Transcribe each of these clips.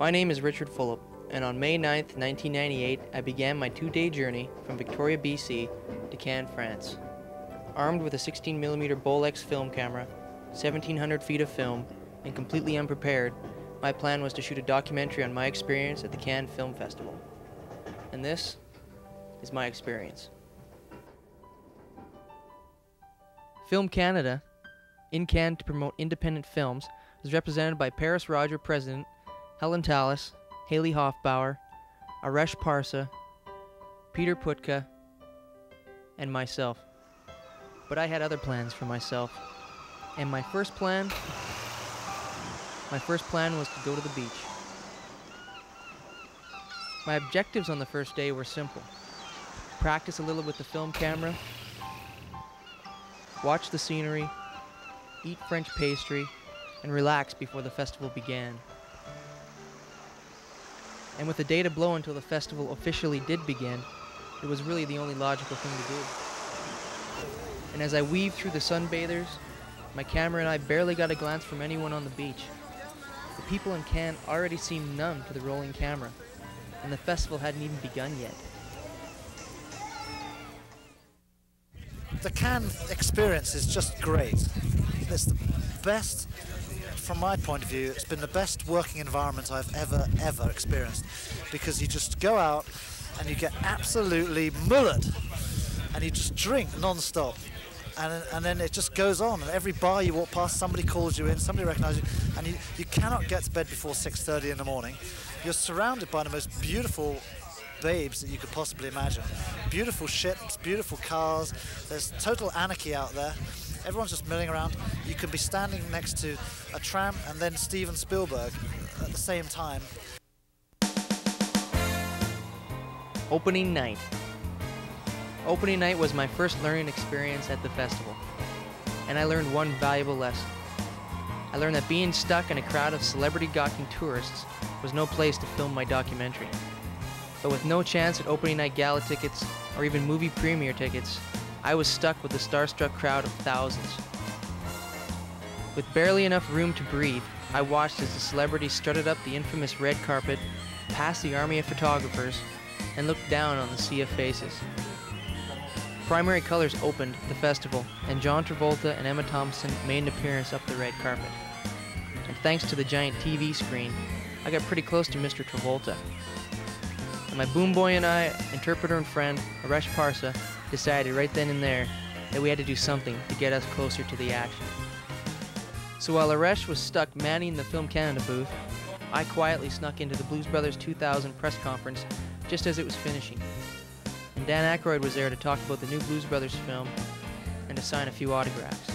My name is Richard Fulop, and on May 9th, 1998, I began my two-day journey from Victoria, BC to Cannes, France. Armed with a 16mm Bolex film camera, 1,700 feet of film, and completely unprepared, my plan was to shoot a documentary on my experience at the Cannes Film Festival. And this is my experience. Film Canada, in Cannes to promote independent films, was represented by Paris Roger President, Helen Tallis, Haley Hofbauer, Aresh Parsa, Peter Putka, and myself. But I had other plans for myself. And my first plan was to go to the beach. My objectives on the first day were simple. Practice a little with the film camera, watch the scenery, eat French pastry, and relax before the festival began. And with the day to blow until the festival officially did begin, it was really the only logical thing to do. And as I weaved through the sunbathers, my camera and I barely got a glance from anyone on the beach. The people in Cannes already seemed numb to the rolling camera, and the festival hadn't even begun yet. The Cannes experience is just great. It's the best, from my point of view, it's been the best working environment I've ever experienced, because you just go out and you get absolutely mullered and you just drink non-stop, and then it just goes on, and every bar you walk past somebody calls you in, somebody recognizes you, and you cannot get to bed before 6:30 in the morning. You're surrounded by the most beautiful babes that you could possibly imagine. Beautiful ships, beautiful cars, there's total anarchy out there. Everyone's just milling around. You can be standing next to a tramp and then Steven Spielberg at the same time. Opening night. Opening night was my first learning experience at the festival, and I learned one valuable lesson. I learned that being stuck in a crowd of celebrity-gawking tourists was no place to film my documentary. But with no chance at opening night gala tickets or even movie premiere tickets, I was stuck with a starstruck crowd of thousands. With barely enough room to breathe, I watched as the celebrities strutted up the infamous red carpet, past the army of photographers, and looked down on the sea of faces. Primary Colors opened the festival, and John Travolta and Emma Thompson made an appearance up the red carpet. And thanks to the giant TV screen, I got pretty close to Mr. Travolta. And my boom boy and I, interpreter and friend, Aresh Parsa, decided right then and there that we had to do something to get us closer to the action. So while Aresh was stuck manning the Film Canada booth, I quietly snuck into the Blues Brothers 2000 press conference just as it was finishing. And Dan Aykroyd was there to talk about the new Blues Brothers film and to sign a few autographs.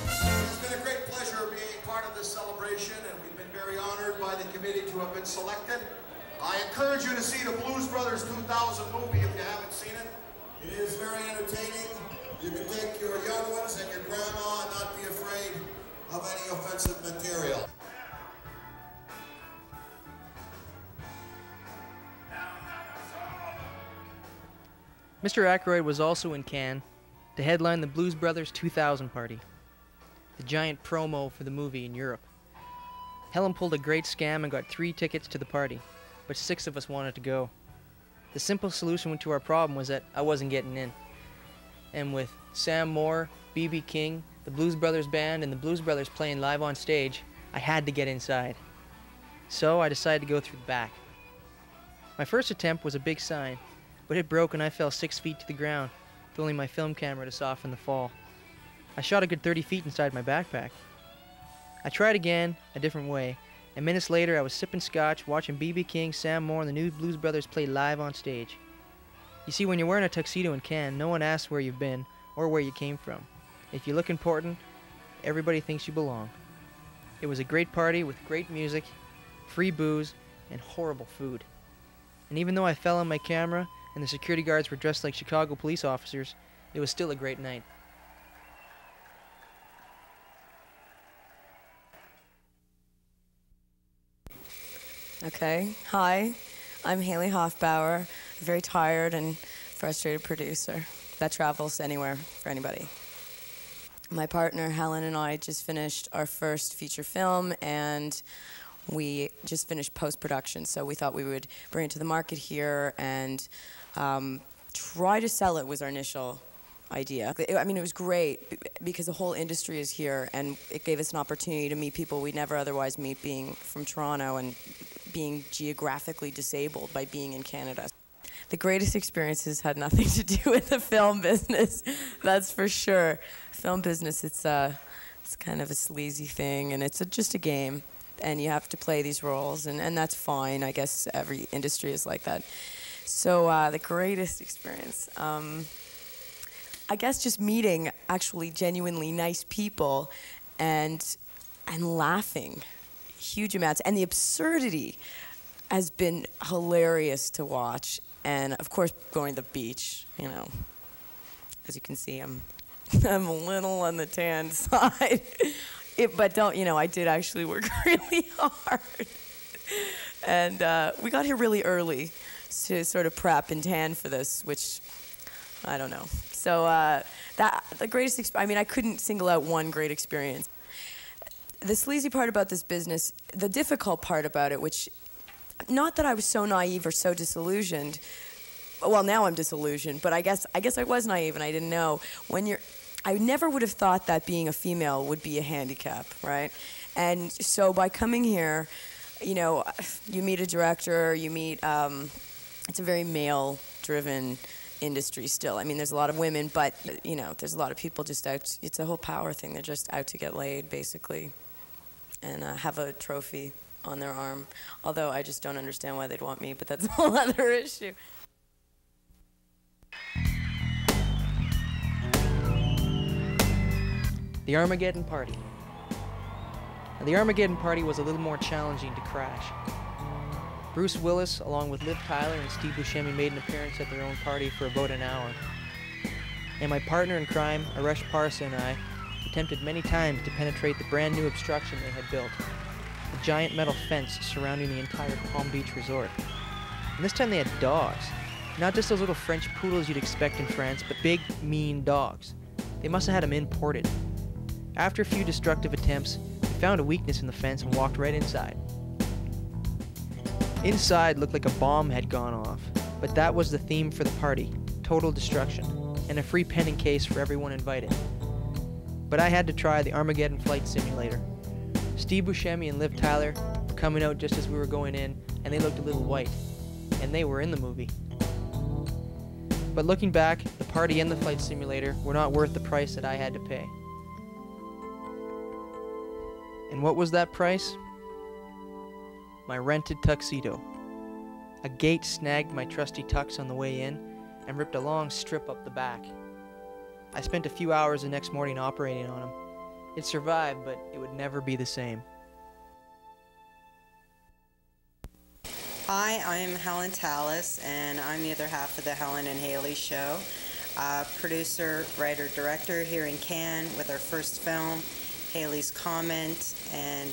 It's been a great pleasure being part of this celebration, and we've been very honored by the committee to have been selected. I encourage you to see the Blues Brothers 2000 movie if you haven't seen it. It is very entertaining. You can take your young ones and your grandma and not be afraid of any offensive material. Mr. Aykroyd was also in Cannes to headline the Blues Brothers 2000 party, the giant promo for the movie in Europe. Helen pulled a great scam and got 3 tickets to the party, but 6 of us wanted to go. The simple solution to our problem was that I wasn't getting in. And with Sam Moore, B.B. King, the Blues Brothers band, and the Blues Brothers playing live on stage, I had to get inside. So I decided to go through the back. My first attempt was a big sign, but it broke and I fell 6 feet to the ground, with only my film camera to soften the fall. I shot a good 30 feet inside my backpack. I tried again, a different way, and minutes later I was sipping scotch, watching B.B. King, Sam Moore, and the new Blues Brothers play live on stage. You see, when you're wearing a tuxedo in Cannes, no one asks where you've been or where you came from. If you look important, everybody thinks you belong. It was a great party with great music, free booze, and horrible food. And even though I fell on my camera and the security guards were dressed like Chicago police officers, it was still a great night. Okay, hi, I'm Haley Hofbauer, a very tired and frustrated producer that travels anywhere for anybody. My partner Helen and I just finished our first feature film, and We just finished post-production, so we thought we would bring it to the market here and try to sell it was our initial idea. I mean, it was great because the whole industry is here, and it gave us an opportunity to meet people we'd never otherwise meet being from Toronto and being geographically disabled by being in Canada. The greatest experiences had nothing to do with the film business, that's for sure. Film business, it's kind of a sleazy thing, and it's just a game, and you have to play these roles, and that's fine. I guess every industry is like that. So the greatest experience, I guess just meeting actually genuinely nice people and laughing huge amounts. And the absurdity has been hilarious to watch. And of course, going to the beach, you know, as you can see, I'm a little on the tan side. But I did actually work really hard. And we got here really early to sort of prep and tan for this, which I don't know. So the greatest, I mean, I couldn't single out one great experience. The sleazy part about this business, the difficult part about it, which, not that I was so naive or so disillusioned. Well, now I'm disillusioned, but I guess I was naive and I didn't know. I never would have thought that being a female would be a handicap, right? And so by coming here, you know, you meet a director, you meet, it's a very male-driven industry still. I mean, there's a lot of women, but, you know, there's a lot of people just out, it's a whole power thing. They're just out to get laid, basically, and have a trophy on their arm. Although I just don't understand why they'd want me, but that's a whole other issue. The Armageddon Party. Now, the Armageddon Party was a little more challenging to crash. Bruce Willis, along with Liv Tyler and Steve Buscemi, made an appearance at their own party for about an hour. And my partner in crime, Aresh Parsa, and I attempted many times to penetrate the brand new obstruction they had built, a giant metal fence surrounding the entire Palm Beach resort. And this time they had dogs. Not just those little French poodles you'd expect in France, but big, mean dogs. They must have had them imported. After a few destructive attempts, we found a weakness in the fence and walked right inside. Inside looked like a bomb had gone off, but that was the theme for the party, total destruction, and a free pen and case for everyone invited. But I had to try the Armageddon Flight Simulator. Steve Buscemi and Liv Tyler were coming out just as we were going in, and they looked a little white, and they were in the movie. But looking back, the party and the flight simulator were not worth the price that I had to pay. And what was that price? My rented tuxedo. A gate snagged my trusty tux on the way in and ripped a long strip up the back. I spent a few hours the next morning operating on him. It survived, but it would never be the same. Hi, I'm Helen Tallis, and I'm the other half of the Helen and Haley Show. Producer, writer, director here in Cannes with our first film, Haley's Comment. And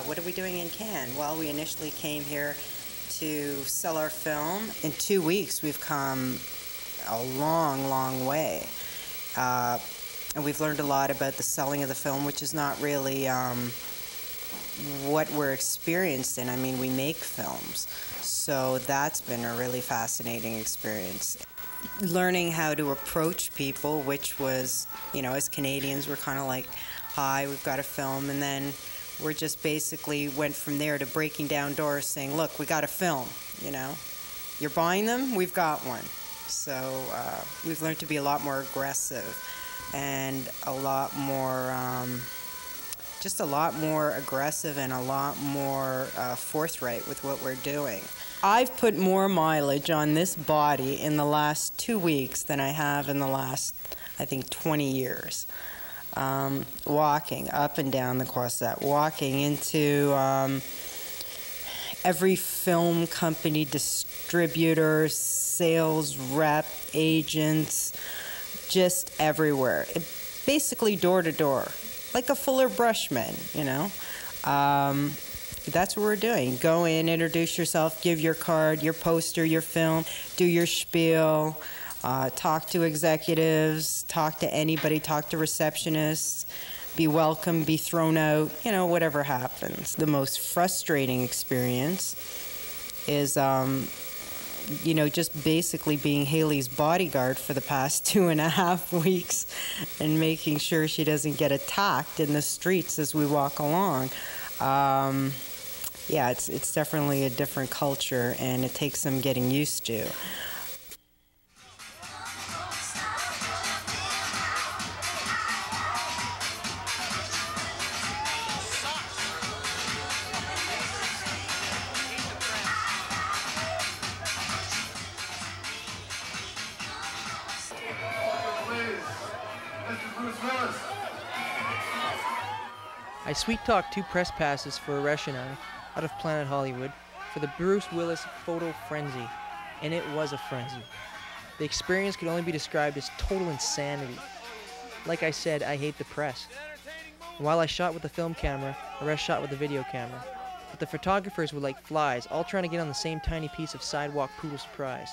what are we doing in Cannes? Well, we initially came here to sell our film. In 2 weeks, we've come a long, long way. And we've learned a lot about the selling of the film, which is not really what we're experienced in. I mean, we make films. So that's been a really fascinating experience. Learning how to approach people, which was, you know, as Canadians, we're kind of like, hi, we've got a film, and then we're just basically went from there to breaking down doors saying, look, we got a film, you know. You're buying them? We've got one. So we've learned to be a lot more aggressive and a lot more, just a lot more aggressive and a lot more forthright with what we're doing. I've put more mileage on this body in the last 2 weeks than I have in the last, I think, 20 years. Walking up and down the Croisette, walking into every film company, distributor, sales rep, agents, just everywhere. Basically door to door, like a Fuller Brushman, you know. That's what we're doing. Go in, introduce yourself, give your card, your poster, your film, do your spiel, talk to executives, talk to anybody, talk to receptionists, be welcomed, be thrown out, you know, whatever happens. The most frustrating experience is, you know, just basically being Haley's bodyguard for the past 2.5 weeks and making sure she doesn't get attacked in the streets as we walk along. Yeah, it's definitely a different culture, and it takes some getting used to. I sweet-talked 2 press passes for Aresh and I out of Planet Hollywood for the Bruce Willis Photo Frenzy, and it was a frenzy. The experience could only be described as total insanity. Like I said, I hate the press. And while I shot with the film camera, Aresh shot with the video camera. But the photographers were like flies, all trying to get on the same tiny piece of sidewalk poodle surprise.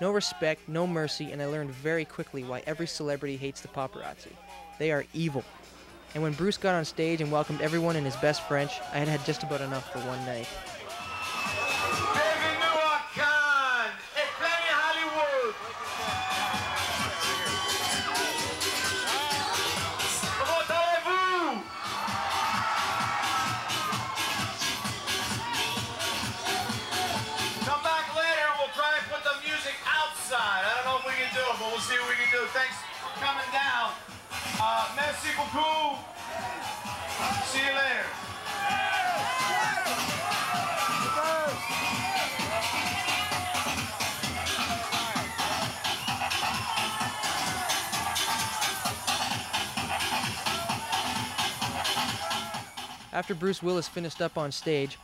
No respect, no mercy, and I learned very quickly why every celebrity hates the paparazzi. They are evil. And when Bruce got on stage and welcomed everyone in his best French, I had had just about enough for one night. Come back later and we'll try and put the music outside. I don't know if we can do it, but we'll see what we can do. Thanks for coming down. Merci beaucoup. See you later. After Bruce Willis finished up on stage,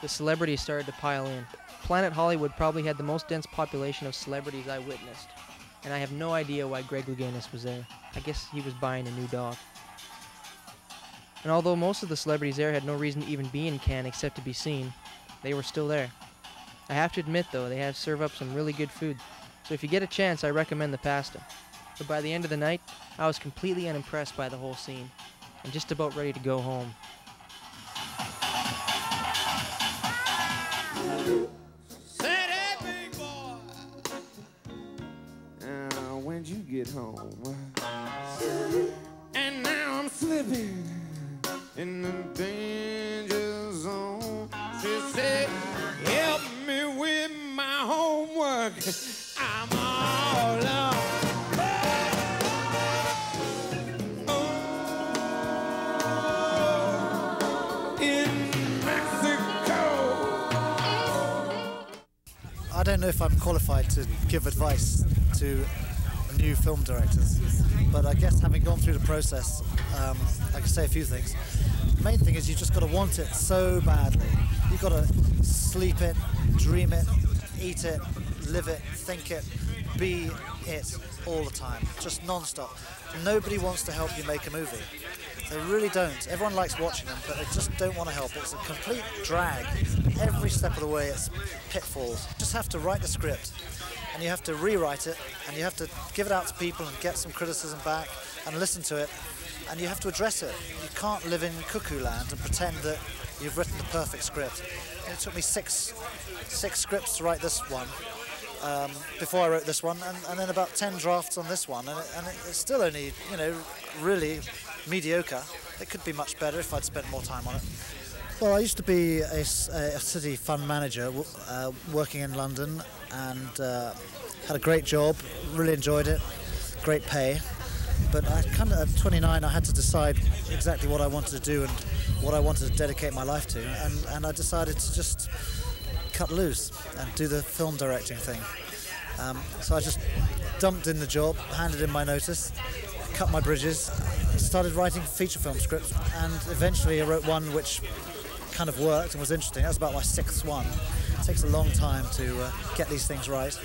the celebrities started to pile in. Planet Hollywood probably had the most dense population of celebrities I witnessed, and I have no idea why Greg Louganis was there. I guess he was buying a new dog. And although most of the celebrities there had no reason to even be in Cannes except to be seen, they were still there. I have to admit though, they have served up some really good food, so if you get a chance, I recommend the pasta. But by the end of the night, I was completely unimpressed by the whole scene, and just about ready to go home. When'd you get home? And now I'm slipping in the danger zone. She said, help me with my homework. I'm all alone. In Mexico. I don't know if I'm qualified to give advice to new film directors, but I guess having gone through the process, I can say a few things. The main thing is you just got to want it so badly. You've got to sleep it, dream it, eat it, live it, think it, be it all the time, just non-stop. Nobody wants to help you make a movie. They really don't. Everyone likes watching them, but they just don't want to help. It's a complete drag. Every step of the way it's pitfalls. You just have to write the script, and you have to rewrite it, and you have to give it out to people and get some criticism back and listen to it, and you have to address it. You can't live in cuckoo land and pretend that you've written the perfect script. And it took me six scripts to write this one before I wrote this one, and then about 10 drafts on this one, and it's still only, you know, really mediocre. It could be much better if I'd spent more time on it. Well, I used to be a city fund manager working in London, and had a great job, really enjoyed it, great pay. But I kind of, at 29, I had to decide exactly what I wanted to do and what I wanted to dedicate my life to, and I decided to just cut loose and do the film directing thing. So I just dumped in the job, handed in my notice, cut my bridges, started writing feature film scripts, and eventually I wrote one which kind of worked and was interesting. That was about my 6th one. It takes a long time to get these things right.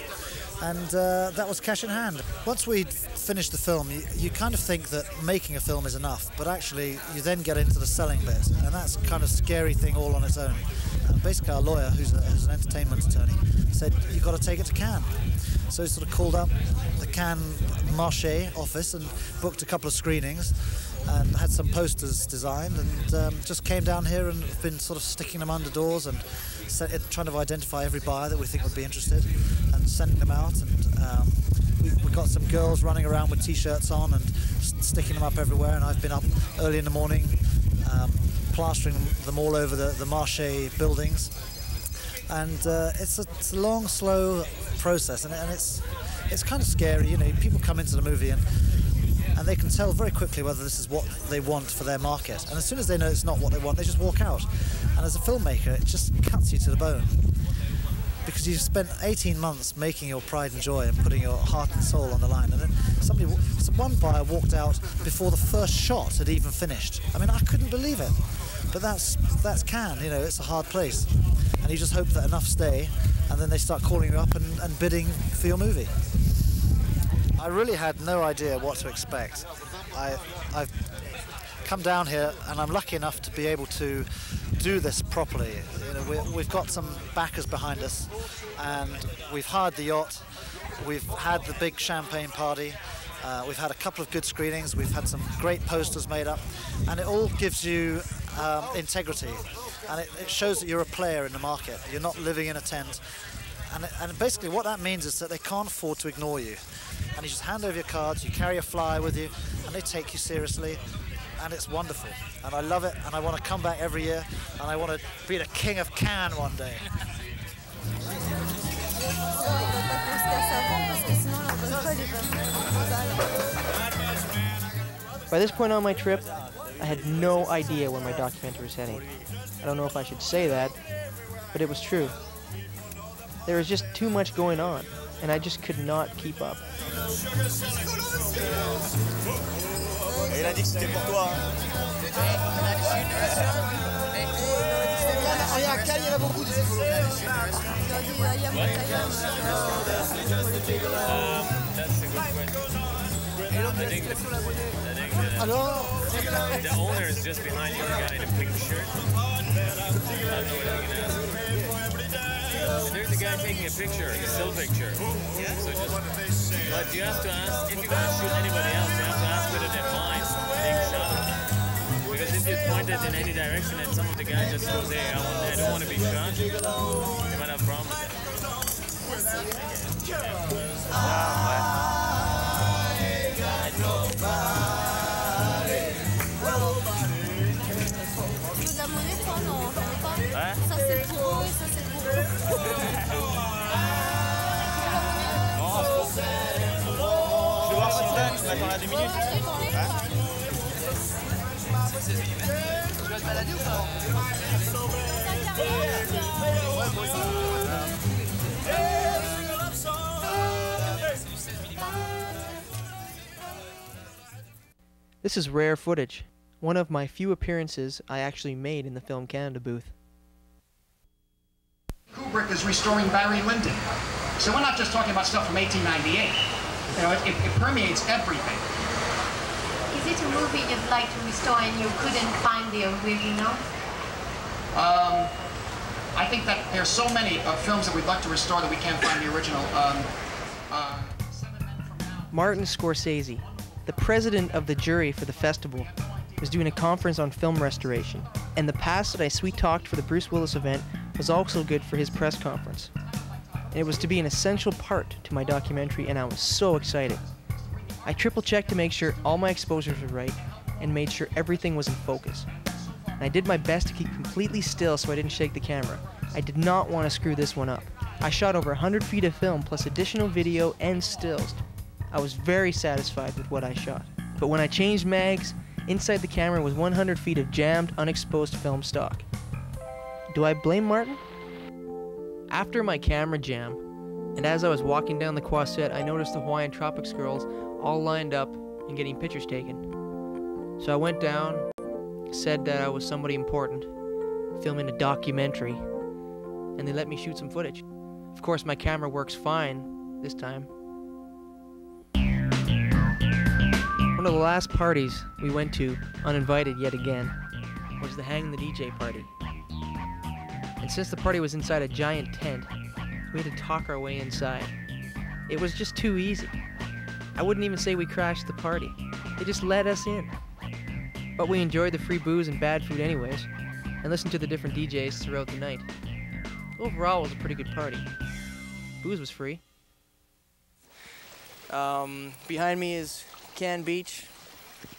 And that was cash in hand. Once we'd finished the film, you kind of think that making a film is enough, but actually you then get into the selling bit, and that's kind of scary thing all on its own. And basically our lawyer, who's an entertainment attorney, said, you've got to take it to Cannes. So he sort of called up the Cannes Marché office and booked a couple of screenings, and had some posters designed, and just came down here and have been sort of sticking them under doors and trying to identify every buyer that we think would be interested and sending them out. And we've got some girls running around with t-shirts on and sticking them up everywhere, and I've been up early in the morning plastering them all over the Marché buildings. And it's a long, slow process, and it's kind of scary. You know, people come into the movie and they can tell very quickly whether this is what they want for their market. And as soon as they know it's not what they want, they just walk out. And as a filmmaker, it just cuts you to the bone, because you've spent 18 months making your pride and joy and putting your heart and soul on the line. And then one buyer walked out before the first shot had even finished. I mean, I couldn't believe it. But that's Cannes, you know, it's a hard place. And you just hope that enough stay, and then they start calling you up and bidding for your movie. I really had no idea what to expect. I've come down here, and I'm lucky enough to be able to do this properly. You know, we've got some backers behind us, and we've hired the yacht. We've had the big champagne party. We've had a couple of good screenings. We've had some great posters made up, and it all gives you integrity, and it shows that you're a player in the market. You're not living in a tent, and basically what that means is that they can't afford to ignore you. And you just hand over your cards, you carry a flyer with you, and they take you seriously, and it's wonderful. And I love it, and I want to come back every year, and I want to be the king of Cannes one day. By this point on my trip, I had no idea where my documentary was heading. I don't know if I should say that, but it was true. There was just too much going on, and I just could not keep up. Il a dit que c'était pour toi. À Cannes, il y en a beaucoup de The owner is just behind you, the guy in a pink shirt. I don't know what I'm gonna ask. And there's a guy taking a picture, a still picture. Yeah. So but you have to ask, if you're gonna shoot anybody else, you have to ask whether they mind being shot. Because if you point it in any direction and some of the guys just goes, hey, I don't want to be shot, they might have a problem with that. Ça c'est pour eux, ça c'est pour eux. Je vais voir s'il donne, on attend là 2 minutes. Tu vas te balader ou pas? This is rare footage, one of my few appearances I actually made in the Film Canada booth. Kubrick is restoring Barry Lyndon. So we're not just talking about stuff from 1898. You know, it permeates everything. Is it a movie you'd like to restore and you couldn't find the original? I think that there's so many films that we'd like to restore that we can't find the original. Martin Scorsese, the president of the jury for the festival, was doing a conference on film restoration, and the pass that I sweet-talked for the Bruce Willis event was also good for his press conference. And it was to be an essential part to my documentary, and I was so excited. I triple-checked to make sure all my exposures were right, and made sure everything was in focus. And I did my best to keep completely still so I didn't shake the camera. I did not want to screw this one up. I shot over 100 feet of film plus additional video and stills. I was very satisfied with what I shot. But when I changed mags, inside the camera was 100 feet of jammed, unexposed film stock. Do I blame Martin? After my camera jam, and as I was walking down the Croisette, I noticed the Hawaiian Tropics girls all lined up and getting pictures taken. So I went down, said that I was somebody important, filming a documentary, and they let me shoot some footage. Of course, my camera works fine this time. One of the last parties we went to, uninvited yet again, was the Hang the DJ party. And since the party was inside a giant tent, we had to talk our way inside. It was just too easy. I wouldn't even say we crashed the party. They just let us in. But we enjoyed the free booze and bad food anyways, and listened to the different DJs throughout the night. Overall, it was a pretty good party. Booze was free. Behind me is Can Beach,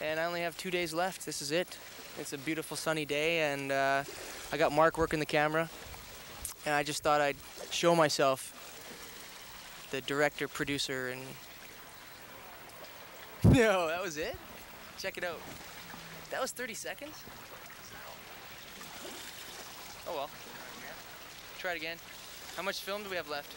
and I only have 2 days left. This is it. It's a beautiful sunny day, and I got Mark working the camera, and I just thought I'd show myself, the director, producer, and... No, that was it? Check it out. That was 30 seconds? Oh well. Try it again. How much film do we have left?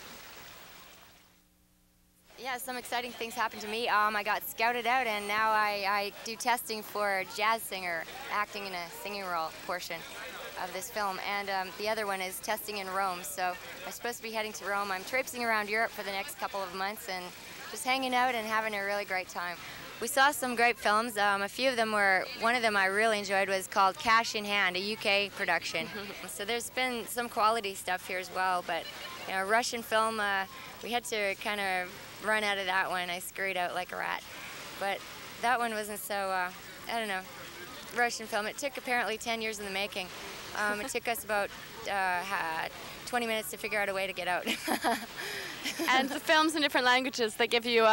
Yeah, some exciting things happened to me. I got scouted out, and now I do testing for a jazz singer, acting in a singing role portion of this film. And the other one is testing in Rome. So I'm supposed to be heading to Rome. I'm traipsing around Europe for the next couple of months and just hanging out and having a really great time. We saw some great films. A few of them were, one of them I really enjoyed was called Cash in Hand, a UK production. So there's been some quality stuff here as well, but you know, Russian film, we had to kind of run out of that one. I scurried out like a rat. But that one wasn't so, I don't know, Russian film. It took apparently 10 years in the making. It took us about 20 minutes to figure out a way to get out. And the film's in different languages. They give you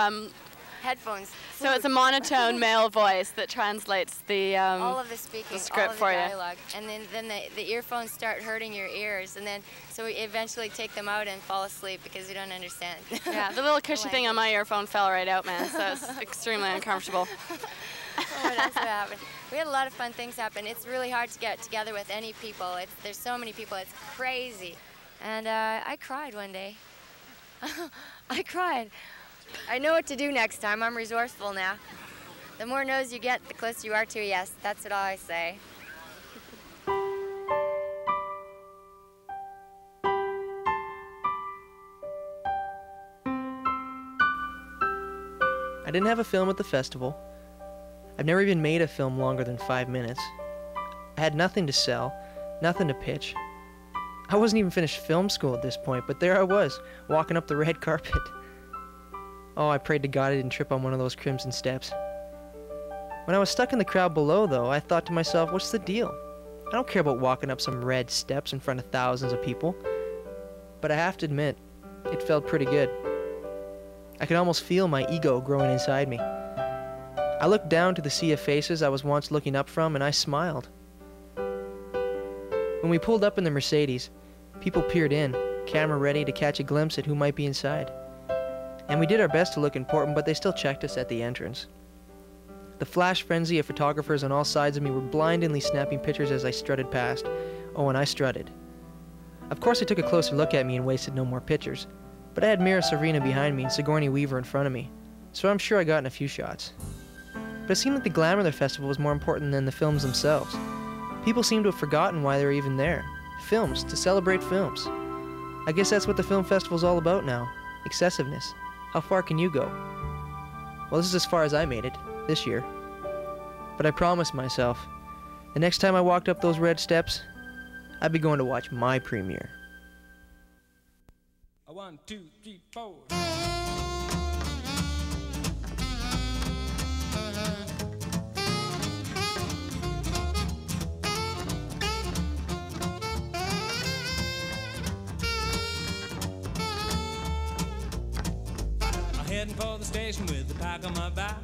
headphones. So it's a monotone male voice that translates the all of the speaking, the script all of for the you. dialogue, and then the earphones start hurting your ears, and then so we eventually take them out and fall asleep because we don't understand. Yeah, the little cushy thing on my earphone fell right out, man. So it's extremely uncomfortable. Oh, that's what happened. We had a lot of fun things happen. It's really hard to get together with any people. There's so many people. It's crazy, and I cried one day. I cried. I know what to do next time. I'm resourceful now. The more no's you get, the closer you are to a yes. That's what I say. I didn't have a film at the festival. I've never even made a film longer than 5 minutes. I had nothing to sell, nothing to pitch. I wasn't even finished film school at this point, but there I was, walking up the red carpet. Oh, I prayed to God I didn't trip on one of those crimson steps. When I was stuck in the crowd below, though, I thought to myself, what's the deal? I don't care about walking up some red steps in front of thousands of people. But I have to admit, it felt pretty good. I could almost feel my ego growing inside me. I looked down to the sea of faces I was once looking up from, and I smiled. When we pulled up in the Mercedes, people peered in, camera ready to catch a glimpse at who might be inside. And we did our best to look important, but they still checked us at the entrance. The flash frenzy of photographers on all sides of me were blindingly snapping pictures as I strutted past. Oh, and I strutted. Of course, they took a closer look at me and wasted no more pictures, but I had Mira Sorvino behind me and Sigourney Weaver in front of me, so I'm sure I got in a few shots. But it seemed like the glamour of the festival was more important than the films themselves. People seemed to have forgotten why they were even there. Films, to celebrate films. I guess that's what the film festival's all about now. Excessiveness. How far can you go? Well, this is as far as I made it, this year. But I promised myself, the next time I walked up those red steps, I'd be going to watch my premiere. 1, 2, 3, 4. Heading for the station with the pack on my back.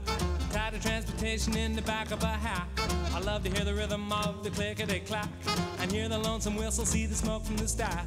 Tired of transportation in the back of a hack. I love to hear the rhythm of the clickety-clack and hear the lonesome whistle, see the smoke from the stack.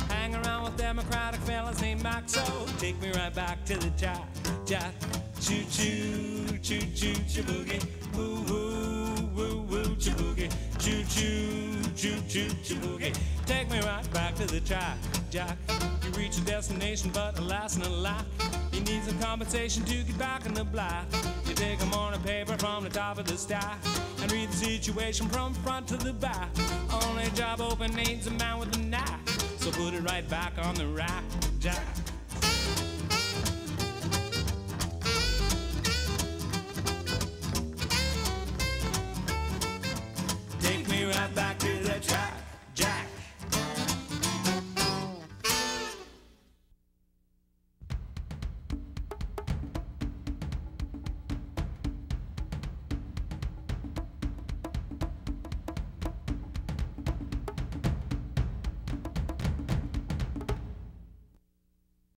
Hang around with democratic fellas named Mac, so take me right back to the jack. Jack, choo-choo, choo-choo, choo-boogie. Woo-woo, woo-woo, choo-boogie. Choo-choo, choo-choo, choo-boogie. Take me right back to the track, Jack. You reach your destination, but alas and alack, you need some compensation to get back in the black. You take a morning paper from the top of the stack and read the situation from front to the back. Only job open needs a man with a knack, so put it right back on the rack, Jack.